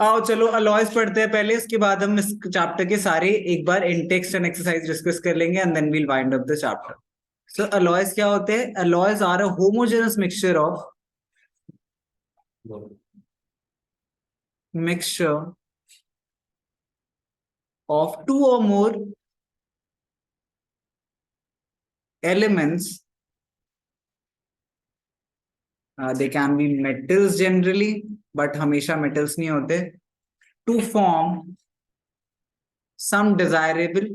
आओ चलो अलॉयज पढ़ते हैं पहले, उसके बाद हम इस चैप्टर के सारे एक बार in text and exercise discuss कर लेंगे and then we'll wind up the chapter. So alloys क्या होते हैं? Alloys are a homogeneous mixture of two or more elements. They can be metals generally, but हमेशा metals नहीं होते, to form some desirable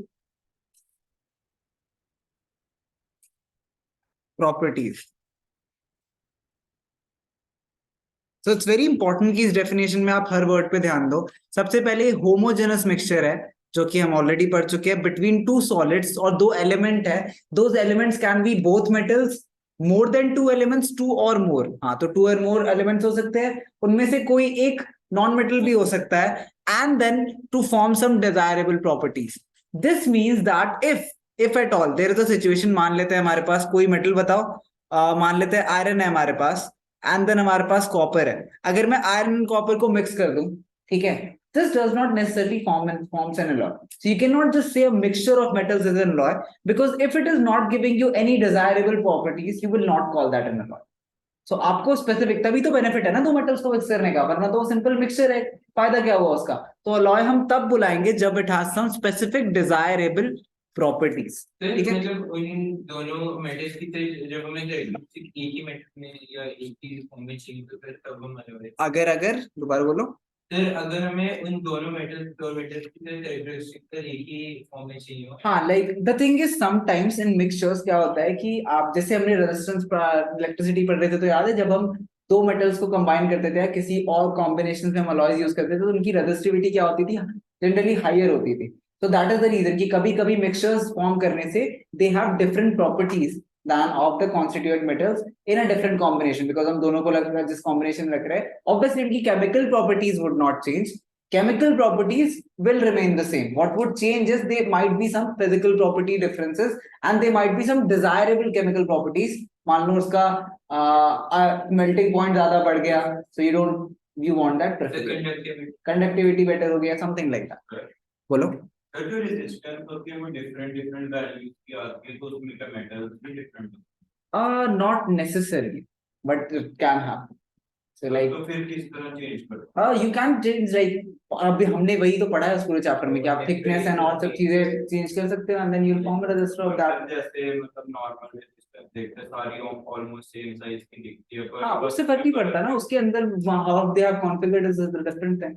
properties. So it's very important कि इस definition में आप हर वर्ड पे ध्यान दो। सबसे पहले होमोजेनस मिक्सचर है, जो कि हम ऑलरेडी पढ़ चुके हैं, बिटवीन टू सॉलिड्स, और दो एलिमेंट है। Those elements can be both metals, more than two elements, two और मोर। हाँ, तो टू और मोर एलिमेंट्स हो सकते हैं, उनमें से कोई एक नॉन मेटल भी हो सकता है, and then to form some desirable properties. This means that if at all there is a situation, मान लेते हैं हमारे पास कोई मेटल बताओ, मान लेते हैं आयरन है हमारे पास, एंड देन हमारे पास कॉपर है। अगर मैं आयरन एंड कॉपर को मिक्स कर दूं, ठीक है, this does not necessarily forms an alloy. So you cannot just say a mixture of metals is an alloy, because if it is not giving you any desirable properties, you will not call that an alloy. So आपको specific, तभी तो benefit है ना दो metals को mix करने का, वरना तो सिंपल मिक्सचर है, फायदा क्या हुआ उसका? तो अलॉय हम तब बुलाएंगे जब it has some specific desirable properties. ठीक है, मतलब इन दोनों मेटल्स की जब हमें एक ही मेटल में या एक ही फॉर्म में चाहिए तो फिर तब हम अगर दोबारा बोलो सर, अगर हमें उन दोनों मेटल्स की कैरेक्टरिस्टिक एक ही फॉर्म में चाहिए हो। हाँ, like the thing is sometimes in mixtures क्या होता है कि आप, जैसे हमने रेजिस्टेंस इलेक्ट्रिसिटी पढ़ रहे थे, तो याद है जब हम दो मेटल्स को कंबाइन करते थे, किसी और कॉम्बिनेशन में हम अलॉयज यूज करते थे, तो उनकी रेजिस्टिविटी क्या होती थी? जनरली हायर होती थी। तो दैट इज द रीजन कि कभी कभी मिक्सचर्स फॉर्म करने से they have different properties than of the constituent metals in a different combination, because हम दोनों को जिस combination में रख रहे हैं, obviously उनकी chemical properties would not change, chemical properties will remain the same. What would change is there might be some physical property differences and there might be some desirable chemical properties. मान लो उसका melting point ज्यादा बढ़ गया, so you want that conductivity better हो गया, something like that. बोलो। Not necessarily, but it can happen. So like, तो फिर किस तरह चेंज करो? you can change, like अभी हमने वही तो पढ़ा है उस पूरे चैप्टर में कि आप थिकनेस एंड और सब चीजें चेंज कर सकते हो, and then you will form a register of that. जैसे मतलब नॉर्मल रजिस्टर देखते सारी ऑलमोस्ट सेम साइज की दिखती है, पर हाँ, उससे फर्क नहीं पड़ता ना, उसके अंदर how they are configured is different है।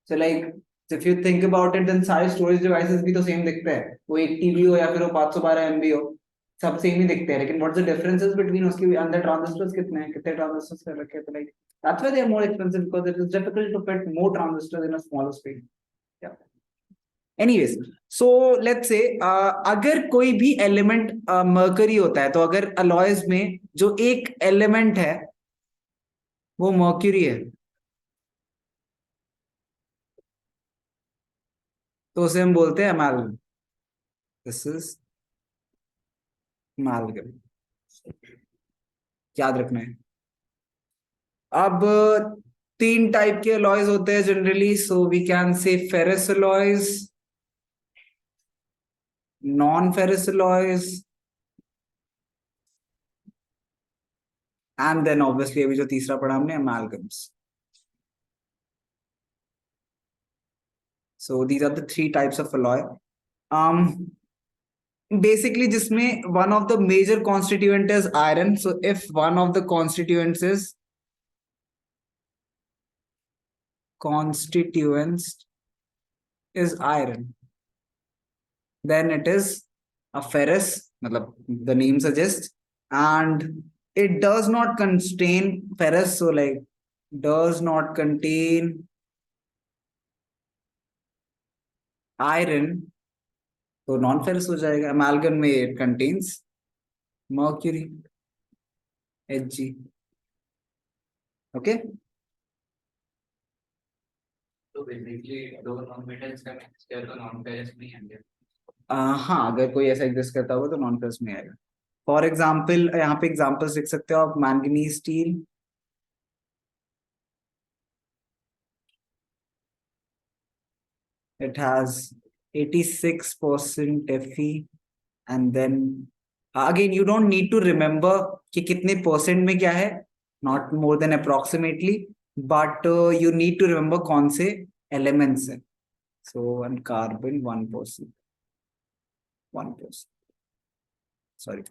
So like if you think about it, then सारे स्टोरेज डिवाइसेस भी तो सेम दिखते हैं, वो एक टीबी हो या फिर वो 512 एमबी हो, सब सेम ही दिखते हैं, लेकिन व्हाट्स द डिफरेंसेस बिटवीन उसके अंदर ट्रांजिस्टर्स कितने हैं, कितने ट्रांजिस्टर्स कर रखे हैं, तो like that's why they are more expensive, because it is difficult to fit more transistors in a smaller space. या एनीवेज, सो लेट्स से अगर कोई भी एलिमेंट मर्करी होता है, तो अगर अलॉयज में जो एक एलिमेंट है वो मर्क्यूरी है, तो उसे हम बोलते हैं अमालगम। दिस इज अमालगम, याद रखना है। अब तीन टाइप के अलॉयज होते हैं generally, so we can say ferrous alloys, non ferrous alloys, and then obviously अभी जो तीसरा पढ़ा हमने, amalgams. So these are the three types of alloy. Basically जिसमें one of the major constituent is iron, so if one of the constituents is iron, then it is a ferrous, मतलब the name suggests, and it does not contain ferrous, so like does not contain iron, तो non ferrous हो जाएगा। अमालगम में it contains mercury, Hg, okay। तो basically दो non metals का mix किया तो नॉन फेरस नहीं आएंगे। हाँ, अगर कोई ऐसा एग्जिस्ट करता होगा तो नॉन फेरस में आएगा। फॉर एग्जाम्पल यहाँ पे एग्जाम्पल्स लिख सकते हो आप, manganese steel, it has 86% Fe, and then again you don't need to remember कि कितने परसेंट में क्या है, not more than approximately, but you need to remember कौन से elements हैं. So on carbon 1%, 1%. Sorry.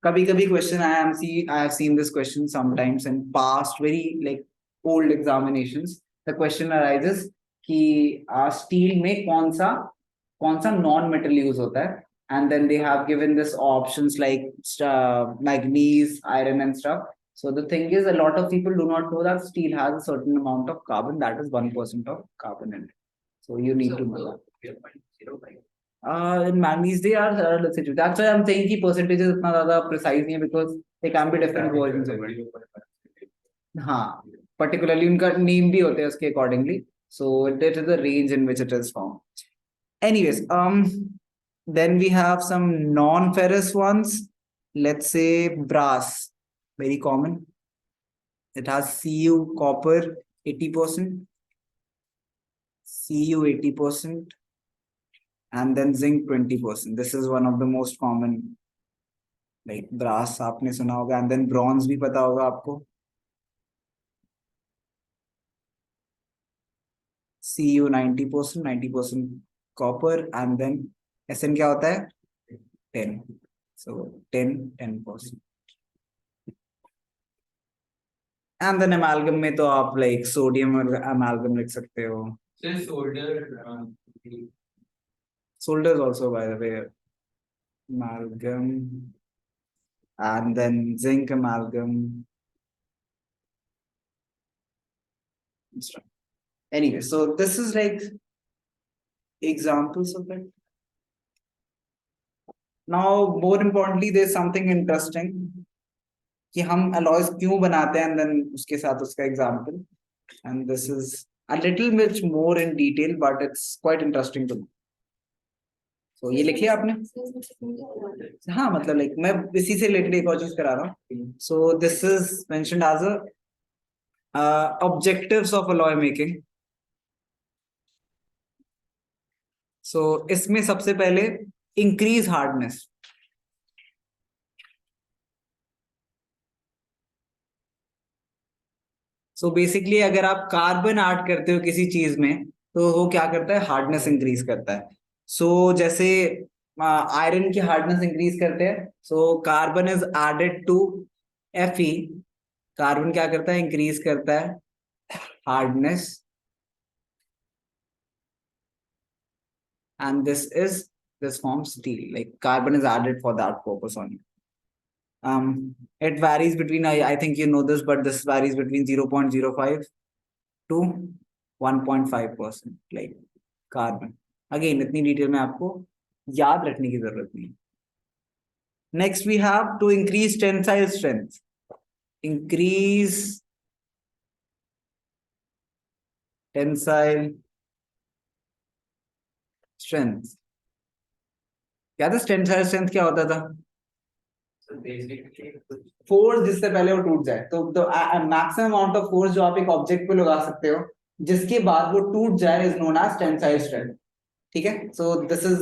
कभी कभी question I have seen this question sometimes in past very like old examinations. The question arises कि steel में कौन सा non metal use होता है, and then they have given this options like manganese, iron and stuff. So the thing is, a lot of people do not know that steel has a certain amount of carbon, that is 1% of carbon in it. So you need to know that. In manganese they are let's say that's why I'm saying कि percentages इतना ज़्यादा precise नहीं है, because they can be different versions of it. हाँ, particularly उनका name भी होते हैं उसके accordingly, so that is the range in which it is found. Anyways, then we have some non-ferrous ones. Let's say brass, very common. It has Cu copper 80%, Cu 80%, and then zinc 20%. This is one of the most common, like brass आपने सुना होगा, and then bronze भी पता होगा आपको. Cu 90%, 90% copper, and then Sn क्या होता है? 10. So 10%. And then amalgam में तो आप like sodium और amalgam लिख सकते हो. So Solder is also, by the way, amalgam, and then zinc amalgam. Anyway, so this is like examples of it. Now, more importantly, there's something interesting कि हम alloys क्यों बनाते हैं, and then उसके साथ उसका example. And this is a little bit more in detail, but it's quite interesting to know. So ये लिख लिया आपने? हाँ, मतलब like मैं इसी से related एक और चीज करा रहा हूँ. So this is mentioned as a objectives of alloy making. So इसमें सबसे पहले increase hardness. So basically अगर आप कार्बन ऐड करते हो किसी चीज में, तो वो क्या करता है? हार्डनेस इंक्रीज करता है. सो जैसे आयरन की हार्डनेस इंक्रीज करते हैं, so carbon is added to Fe. Carbon क्या करता है? इंक्रीज करता है hardness, and this forms steel. Like carbon is added for that purpose only. It varies between, I think you know this, but this varies between 0.05 to 1.5%, like carbon. Again, इतनी detail में आपको याद रखने की जरूरत नहीं. Next we have to increase tensile strength. Increase tensile strength. क्या था टेंसाइल स्ट्रेंथ? क्या होता था? फोर्स जिससे पहले वो टूट जाए, तो मैक्सिमम अमाउंट ऑफ फोर्स जो आप एक ऑब्जेक्ट पे लगा सकते हो जिसके बाद वो टूट जाए is known as tensile strength. ठीक है. So this is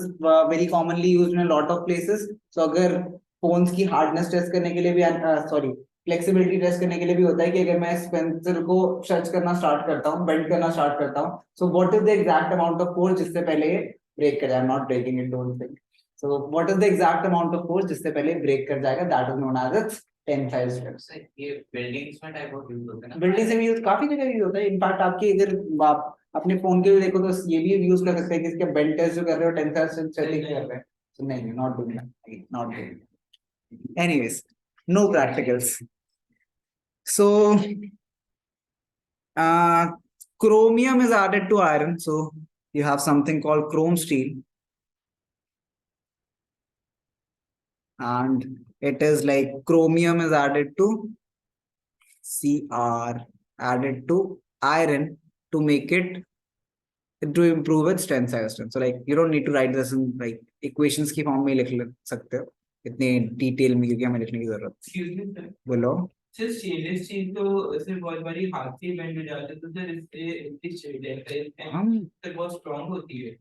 very commonly used in lot of places. So अगर फोन्स की हार्डनेस टेस्ट करने के लिए भी, सॉरी, फ्लेक्सिबिलिटी टेस्ट करने के लिए भी होता है कि अगर मैं इस पेंसिल को स्ट्रेच करना स्टार्ट करता हूँ, बेंड करना स्टार्ट करता हूँ, so what is the exact amount of force जिससे पहले ब्रेक कर जाए? Not breaking it, don't think. So what is the exact amount of force जिससे पहले ब्रेक कर जाएगा? That is known as its tensile strength. ये बिल्डिंग्स में टाइप ऑफ यूज होता है ना? बिल्डिंग से भी यूज काफी जगह यूज होता है. इनफैक्ट आपके इधर आप अपने फोन के भी देखो तो ये भी यूज कर सकते हैं कि इसके बेंड टेस्ट जो कर रहे हो टेंसाइल स्ट्रेंथ चेक कर रहे हैं. So नहीं, not doing that, not doing that. Anyways, no practicals. So chromium is added to iron, so you have something called chrome steel. And it is like chromium is added to Cr, added to iron to make it, to improve its tensile strength. So like you don't need to write this in like equations की form में लिख सकते हो इतने detail में, क्योंकि हमें लिखने की जरूरत. Excuse me, sir. बोलो. सर स्टेनलेस स्टील तो सिर्फ बहुत बारी हाथ से बेंड हो जाता है, तो सर इससे इसकी हम सर बहुत स्ट्रांग होती है।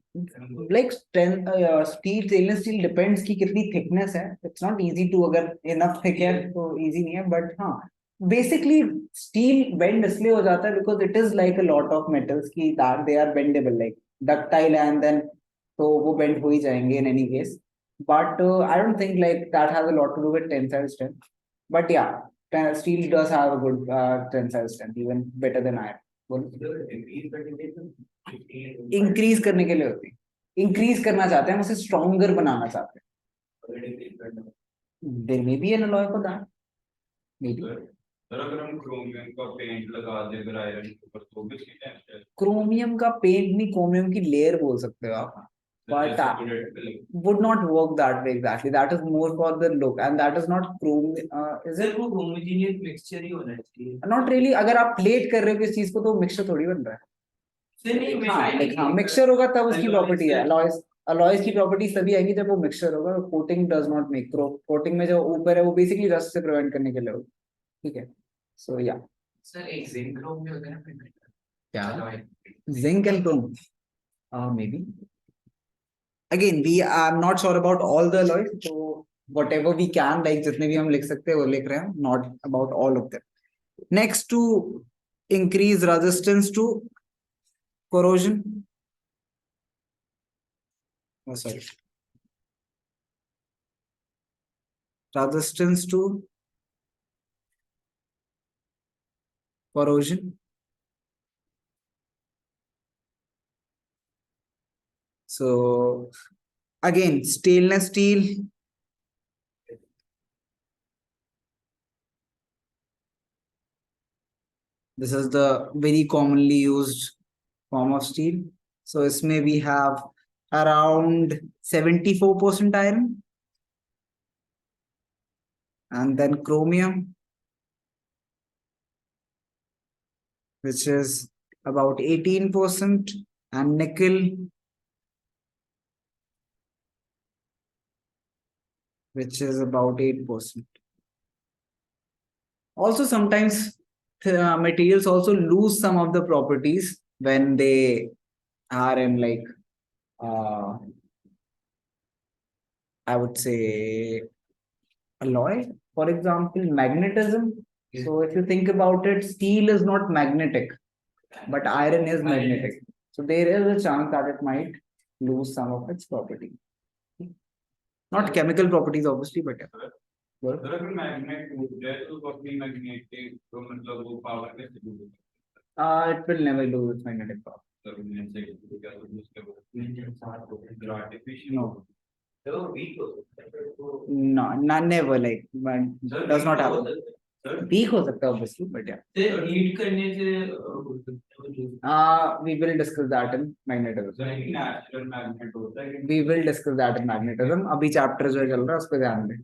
Like steel stainless steel depends की कितनी थिकनेस है. इट्स नॉट इजी टू, अगर इनफ थिक है तो इजी नहीं है, बट हाँ बेसिकली स्टील बेंड इसलिए हो जाता है because it is like a lot of metals की that they are bendable, like ductile and then तो वो बेंड हो ही जाएंगे in any case. But I don't think like that has a lot to do with tensile strength. But yeah steel does have a good tensile strength, even better than iron. Increase करने के लिए होती है, increase करना चाहते हैं, उसे stronger बनाना चाहते हैं. There may be an alloy for that, may be. Sir अगर हम क्रोमियम का पेंट लगा दें अगर आयरन के ऊपर तो भी इसकी टेंसाइल क्रोमियम का पेंट नहीं, क्रोमियम की लेयर बोल सकते हो आप, but would not work that way exactly. That is more for the look, and that is not chrome. Is sir it वो होमोजेनियस मिक्सचर ही होना चाहिए। not really? अगर आप प्लेट कर रहे हो किस चीज को तो मिक्सचर थोड़ी बन रहा है. सर नहीं मैं हाँ like हाँ मिक्सचर होगा तब उसकी प्रॉपर्टी है. अलॉयज अलॉयज की प्रॉपर्टी तभी आएगी जब वो मिक्सचर होगा. Coating does not make, coating में जो ऊपर है वो बेसिकली रस्ट से प्रिवेंट करने के लिए होगा. ठीक है. सो या सर एक जिंक क्रोम में होता है ना क्या zinc and Chrome may be. Again, we are not sure about all the alloys, so whatever we can, like जितने भी हम लिख सकते हैं वो लिख रहे हैं, not about all of them. Next, to increase resistance to corrosion. Oh, sorry. Resistance to corrosion. So again, stainless steel. This is the very commonly used form of steel. So इसमें we have around 74% iron, and then chromium, which is about 18%, and nickel, which is about 8%. Also, sometimes materials also lose some of the properties when they are in like, I would say, alloy. For example, magnetism. So if you think about it, steel is not magnetic, but iron is magnetic. So there is a chance that it might lose some of its property. Not chemical properties, obviously, but yeah. Sir अगर magnet टूट जाए तो अपनी magnetic तो मतलब वो power कैसे lose It will never lose its magnetic power. Sir मैं से क्या तो उसके वो आर्टिफिशियल No, तो वीक हो सकता है तो no, never, like, but does not happen. Sir Weak हो सकता है obviously, but yeah. से हीट करने से हो सकता है lose We will discuss that in magnetism. Sir एक नेचुरल मैग्नेट होता है We will discuss that in magnetism. अभी चैप्टर जो चल रहा है उस पर ध्यान दें.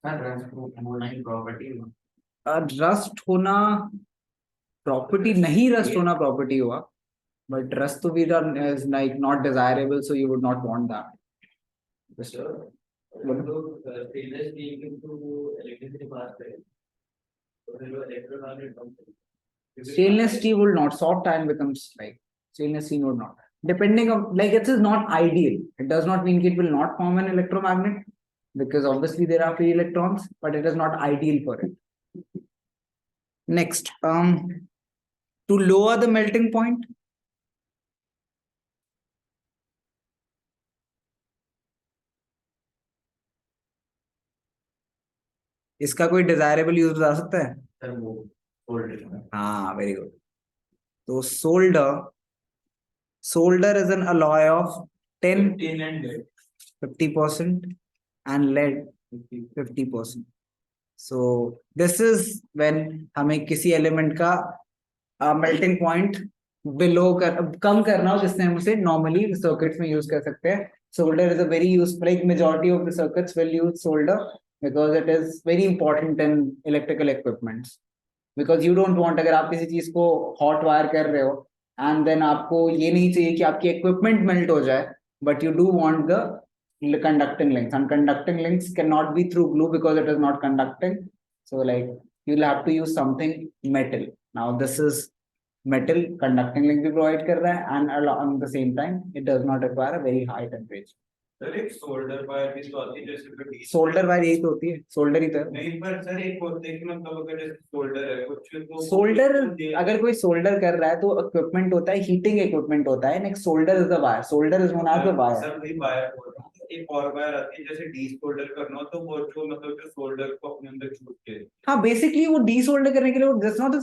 सर रस्ट प्रॉपर्टी रस्ट होना प्रॉपर्टी नहीं, रस्ट होना प्रॉपर्टी हुआ, but rust to be done is like not desirable, so you would not want that. Stainless steel के तो इलेक्ट्रिसिटी पास है तो फिर वो electromagnet Stainless steel will not. Soft iron becomes like stainless steel would not. Depending on, like, it is not ideal. It does not mean it will not form an electromagnet, because obviously there are free electrons, but it is not ideal for it. Next, to lower the melting point, इसका कोई desirable use बता सकता है? Sir वो solder हाँ, very good. तो solder is an alloy of 10 10 and 50% and lead 50%. So this is when हमें किसी एलिमेंट का मेल्टिंग पॉइंट कम करना हो, जिससे हम उसे नॉर्मली सर्किट्स में यूज कर सकते हैं. Solder is a very useful, like majority of the circuits will use solder because it is very important in electrical equipments. Because you don't want, अगर आप किसी चीज को हॉट वायर कर रहे हो and then आपको ये नहीं चाहिए कि आपकी equipment melt हो जाए, but you do want the conducting links, and conducting links cannot be through glue because it is not conducting. So like you'll have to use something metal. Now this is metal, conducting link भी provide कर रहा है, and at the same time it does not require a very high temperature. Sir एक solder wire भी तो आती है जैसे कि डी सोल्डर वायर यही तो होती है, सोल्डर ही तो है। नहीं पर सर एक होते हैं कि मतलब अगर जैसे सोल्डर है कुछ तो सोल्डर, अगर कोई सोल्डर कर रहा है तो इक्विपमेंट होता है, हीटिंग इक्विपमेंट होता है, next solder is the wire, solder is known as the wire. Sir वही वायर बोल रहा हूँ एक और वायर आती है जैसे डी सोल्डर करना हो तो वो जो मतलब जो सोल्डर को अपने अंदर छूट के हाँ बेसिकली वो डी सोल्डर करने के लिए that's not a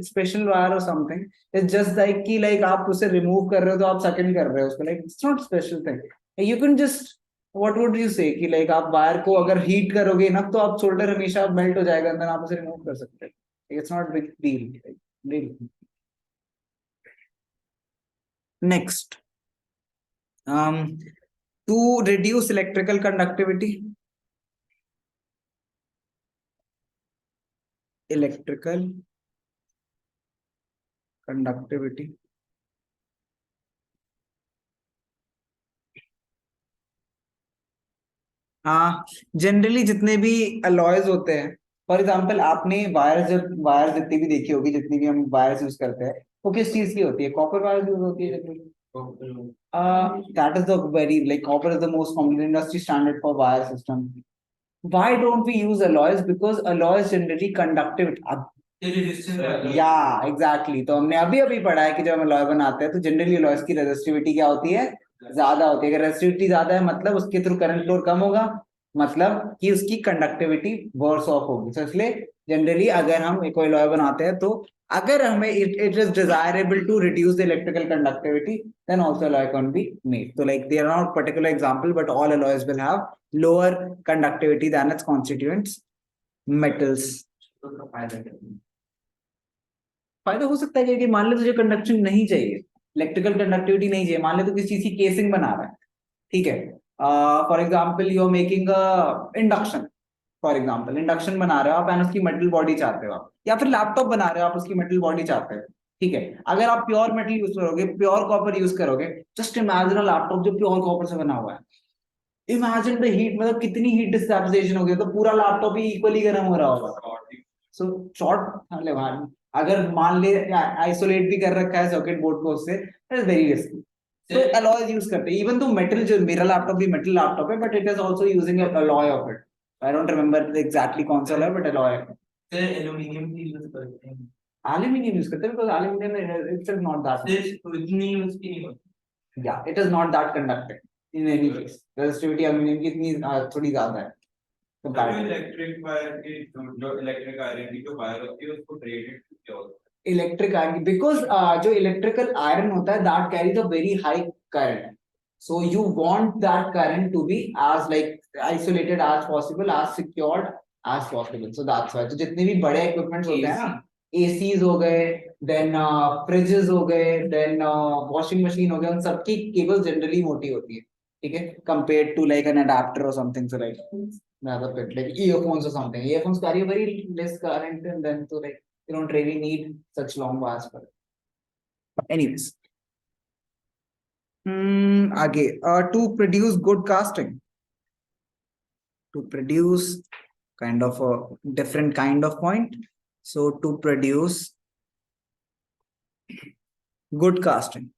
special wire और समथिंग, इट्स जस्ट लाइक कि लाइक आप उसे रिमूव कर रहे हो तो आप सेकंड कर रहे हो उसको, like it's not special thing. You can just what would you से कि लाइक आप वायर को अगर हीट करोगे ना तो आप सोल्डर हमेशा मेल्ट हो जाएगा, अंदर आप उसे रिमूव कर सकते हो, it's not big deal. Next, to reduce electrical conductivity, electrical conductivity, हाँ जनरली जितने भी अलॉयज होते हैं, फॉर एग्जांपल आपने वायर, जब वायर जितनी भी देखी होगी, जितनी भी हम वायर्स यूज करते हैं वो किस चीज की होती है, कॉपर वायर यूज होती है generally. That is the very like copper is the most common industry standard for wire system. Why don't we use alloys? Because alloys generally conductive. या एग्जैक्टली, तो हमने अभी अभी पढ़ा है कि जब हम अलॉय बनाते हैं तो जनरली अलॉयज की रेजिस्टिविटी क्या होती है, ज्यादा होती है। अगर रेजिस्टिविटी ज्यादा है मतलब उसके थ्रू करंट फ्लो कम होगा, मतलब कि उसकी कंडक्टिविटी वर्स ऑफ होगी। तो इसलिए जनरली अगर हम कोई अलॉय बनाते हैं तो अगर हमें it is desirable to reduce the electrical conductivity, then also alloy can be made. So like they are not particular example, but all alloys will have lower conductivity than its constituents metals. फायदा हो सकता है कि मान ले तुझे conduction नहीं चाहिए, इलेक्ट्रिकल कंडक्टिविटी नहीं चाहिए, मान ले तो किसी चीज की केसिंग बना रहा है, ठीक है, for example you are making induction, for example induction बना रहे हो आप एंड उसकी मेटल बॉडी चाहते हो आप, या फिर लैपटॉप बना रहे हो आप उसकी मेटल बॉडी चाहते हो, ठीक है। अगर आप प्योर मेटल यूज करोगे, प्योर कॉपर यूज करोगे, जस्ट इमेजिन अ लैपटॉप जो प्योर कॉपर से बना हुआ है, इमेजिन द हीट, मतलब कितनी हीट डिस्टैब्लिशन होगी, तो पूरा लैपटॉप ही इक्वली गर्म हो रहा होगा। सो शॉर्ट, मतलब अगर मान ले आइसोलेट भी कर रखा है सर्किट बोर्ड को उससे, इट इज वेरी रिस्की। तो अलॉय यूज करते हैं, इवन तो मेटल, जो मेरा लैपटॉप भी मेटल लैपटॉप है, but it is also using alloy of it. I don't remember exactly कौन सा अलॉय, बट अलॉय। एल्यूमिनियम की यूज करते हैं, एल्यूमिनियम यूज करते हैं, because aluminium it's not that, इतनी यूज की नहीं होती। या it is not that conductive in any case, resistivity aluminium की इतनी थोड़ी ज्यादा है। जो इलेक्ट्रिक वायर की जो इलेक्ट्रिक आयरन की जो वायर होती है उसको ग्रेडेड क्या होता है, इलेक्ट्रिक आयरन, बिकॉज जो इलेक्ट्रिकल आयरन होता है that carries a very high current, so you want that current to be as like isolated as possible, as secured as possible, so that's why तो जितने भी बड़े इक्विपमेंट्स होते हैं ना, एसीज हो गए, देन फ्रिजेस हो गए, देन वॉशिंग मशीन हो गए, उन सबकी केबल जनरली मोटी होती है, ठीक है, compared to like an adapter or something, so like rather bit like earphones or something, earphones carry a very less current and then so like you don't really need such long wires for it. Anyways, आगे, to produce good casting, to produce kind of a different kind of point, so to produce good casting,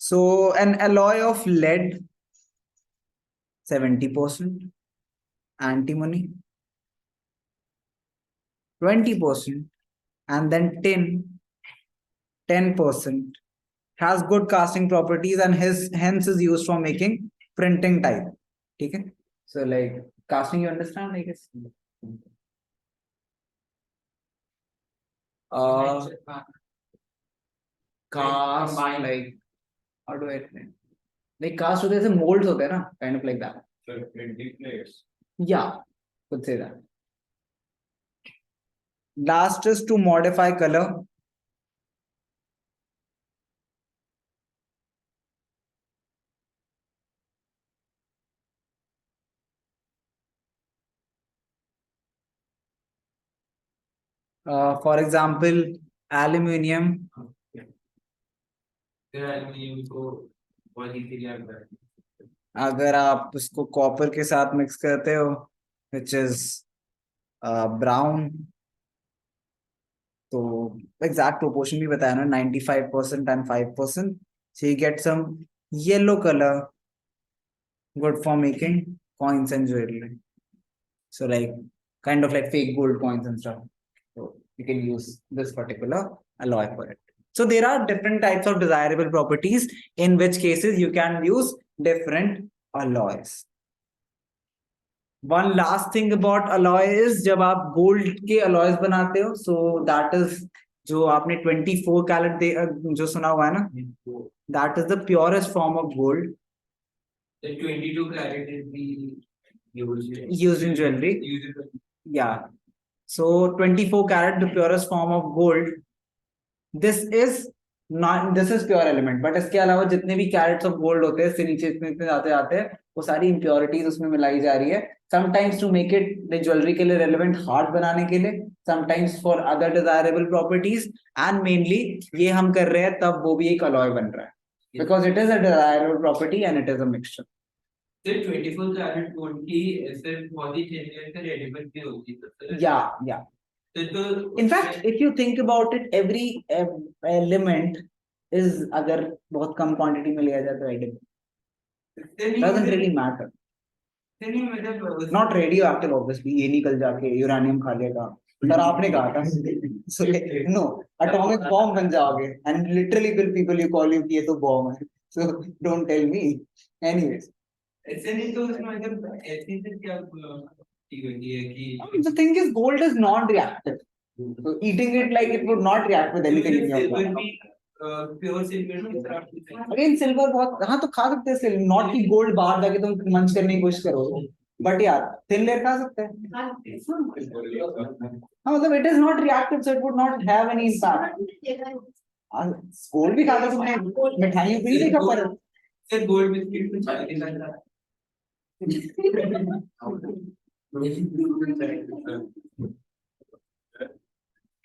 so an alloy of lead 70%, antimony 20%, and then tin 10% has good casting properties and hence is used for making printing type, okay. So like casting, you understand, I guess. Cast, like how do I explain, like cast होते हैं जैसे molds होते हैं ना, kind of like that, so printing plates, yeah, could say that. Last is to modify color. For example, aluminium फिर aluminium को बहुत easily आप कर अगर आप उसको कॉपर के साथ मिक्स करते हो विच इज ब्राउन, तो एग्जैक्ट प्रोपोर्शन भी बताया ना, 95% and 5%, so you get some yellow color, good for making coins and jewelry. So like kind of like fake gold coins and stuff. So you can use this particular alloy for it. So there are different types of desirable properties, in which cases you can use different alloys. One last thing about alloy is जब आप gold के alloys बनाते हो, so that is जो आपने 24 carat जो सुना हुआ है ना, that is the purest form of gold The 22 carat is the used in jewelry. Yeah. So 24 carat, the purest form of gold. This is not, this is pure element, but इसके अलावा जितने भी carats of gold होते हैं, इससे नीचे इतने इतने जाते जाते हैं, वो सारी impurities उसमें मिलाई जा रही है. Sometimes to make it the jewelry के लिए relevant hard बनाने के लिए, sometimes for other desirable properties, and mainly ये हम कर रहे हैं तब वो भी एक alloy बन रहा है, because it is a desirable property and it is a mixture. सिर्फ 24 कैरेट गोल्ड की सिर्फ बहुत ही जेन्युइन से रेडीमेड भी होती है. Yeah. तो In fact, if you think about it, every element is, अगर बहुत कम quantity में लिया जाए तो edible. Doesn't really matter. मतलब Not radioactive, obviously. ये निकल जाके uranium खा लेगा. पर आपने कहा था. So no, atomic bomb बन जाओगे. And literally people you call you कि ये तो bomb है. So don't tell me. Anyways. ऐसे नहीं तो उसमें मतलब ऐसी से क्या ठीक होती है कि The thing is, gold is non-reactive. So eating it like it would not react with anything in your body. Pure silver again silver बहुत, हाँ तो खा सकते हैं सिल्वर, नॉट की गोल्ड बाहर जाके तुम मंच करने की कोशिश करोगे, बट यार थिन लेयर खा सकते हैं. हाँ मतलब it is not reactive, so it would not have any impact. Gold भी खा सकते हैं, मिठाइयों पे ही देखा पर सिर्फ गोल्ड बिस्किट में चाय के साथ